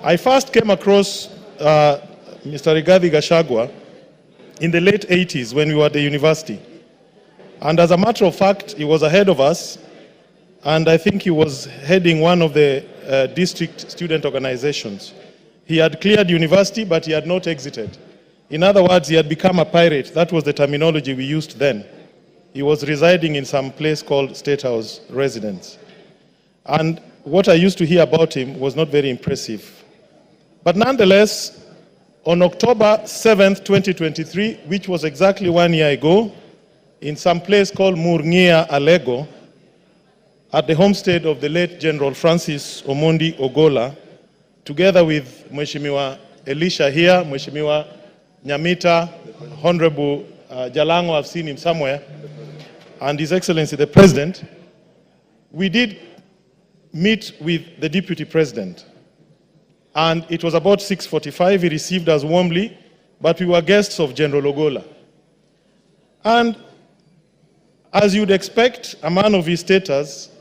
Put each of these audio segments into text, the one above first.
I first came across Mr. Rigathi Gachagua in the late 80s when we were at the university. And as a matter of fact, he was ahead of us, and I think he was heading one of the district student organizations. He had cleared university, but he had not exited. In other words, he had become a pirate. That was the terminology we used then. He was residing in some place called State House Residence. And what I used to hear about him was not very impressive. But nonetheless, on October 7th, 2023, which was exactly 1 year ago, in some place called Murngia, Alego, at the homestead of the late General Francis Omondi Ogola, together with Mheshimiwa Elisha here, Mheshimiwa Nyamita, Honorable Jalango, I've seen him somewhere, and His Excellency the President, we did meet with the Deputy President. And it was about 6:45, he received us warmly, but we were guests of General Ogola. And as you'd expect, a man of his status,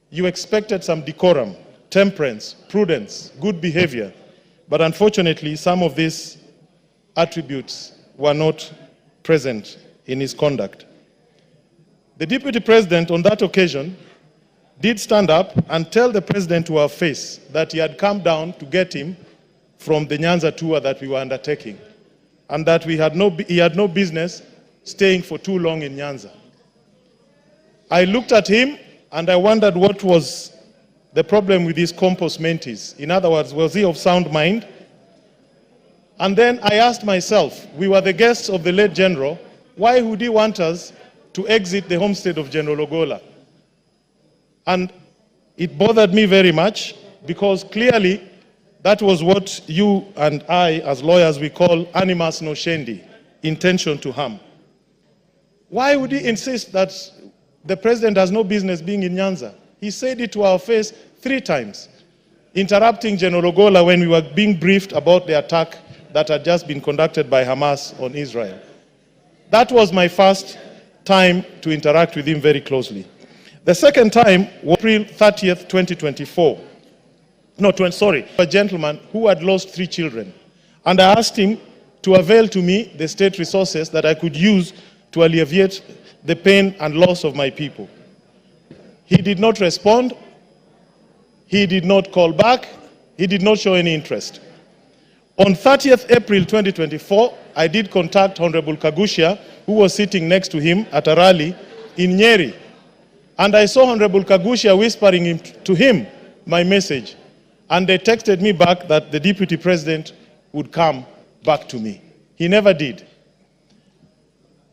you expected some decorum, temperance, prudence, good behavior. But unfortunately, some of these attributes were not present in his conduct. The Deputy President on that occasion did stand up and tell the President to our face that he had come down to get him from the NYANZA tour that we were undertaking, and that he had no business staying for too long in NYANZA. I looked at him and I wondered what was the problem with his compos mentis. In other words, was he of sound mind? And then I asked myself, we were the guests of the late General, why would he want us to exit the homestead of General Ogola? And it bothered me very much, because clearly that was what you and I, as lawyers, we call animus nocendi, intention to harm. Why would he insist that the President has no business being in NYANZA? He said it to our face 3 times, interrupting General Ogola when we were being briefed about the attack that had just been conducted by Hamas on Israel. That was my first time to interact with him very closely. The second time was April 30th, 2024. A gentleman who had lost 3 children. And I asked him to avail to me the state resources that I could use to alleviate the pain and loss of my people. He did not respond. He did not call back. He did not show any interest. On 30th April 2024, I did contact Honorable Kagusha, who was sitting next to him at a rally in Nyeri. And I saw Honorable Kagusha whispering to him my message. And they texted me back that the Deputy President would come back to me. He never did.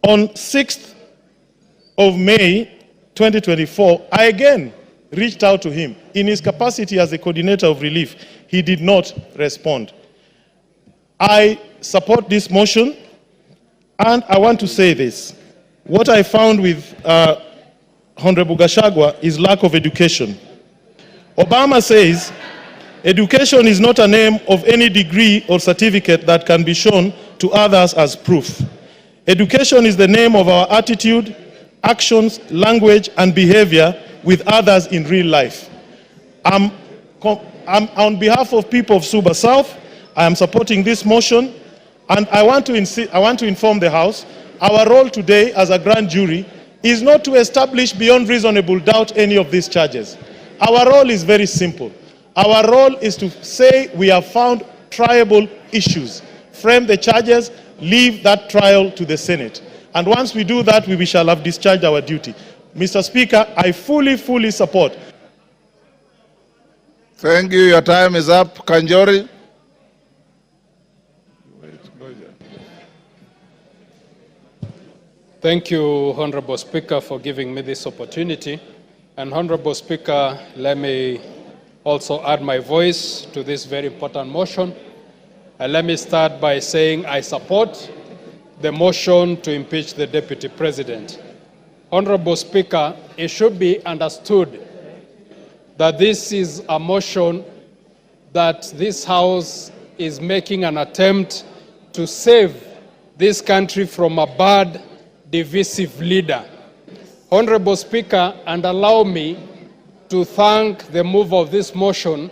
On 6th of May 2024, I again reached out to him in his capacity as the coordinator of relief. He did not respond. I support this motion, and I want to say this. What I found with Honorable Gachagua is lack of education. Obama says, education is not a name of any degree or certificate that can be shown to others as proof. Education is the name of our attitude, actions, language, and behavior with others in real life. I'm on behalf of people of Suba South, I am supporting this motion, and I want to inform the House, our role today as a grand jury is not to establish beyond reasonable doubt any of these charges. Our role is very simple. Our role is to say we have found triable issues, frame the charges, leave that trial to the Senate. And once we do that, we shall have discharged our duty. Mr. Speaker, I fully support. Thank you. Your time is up. Kanjori. Thank you, Honorable Speaker, for giving me this opportunity. And Honorable Speaker, let me also add my voice to this very important motion. And let me start by saying I support the motion to impeach the Deputy President. Honorable Speaker, it should be understood that this is a motion that this House is making an attempt to save this country from a bad, divisive leader. Honorable Speaker, and allow me to thank the mover of this motion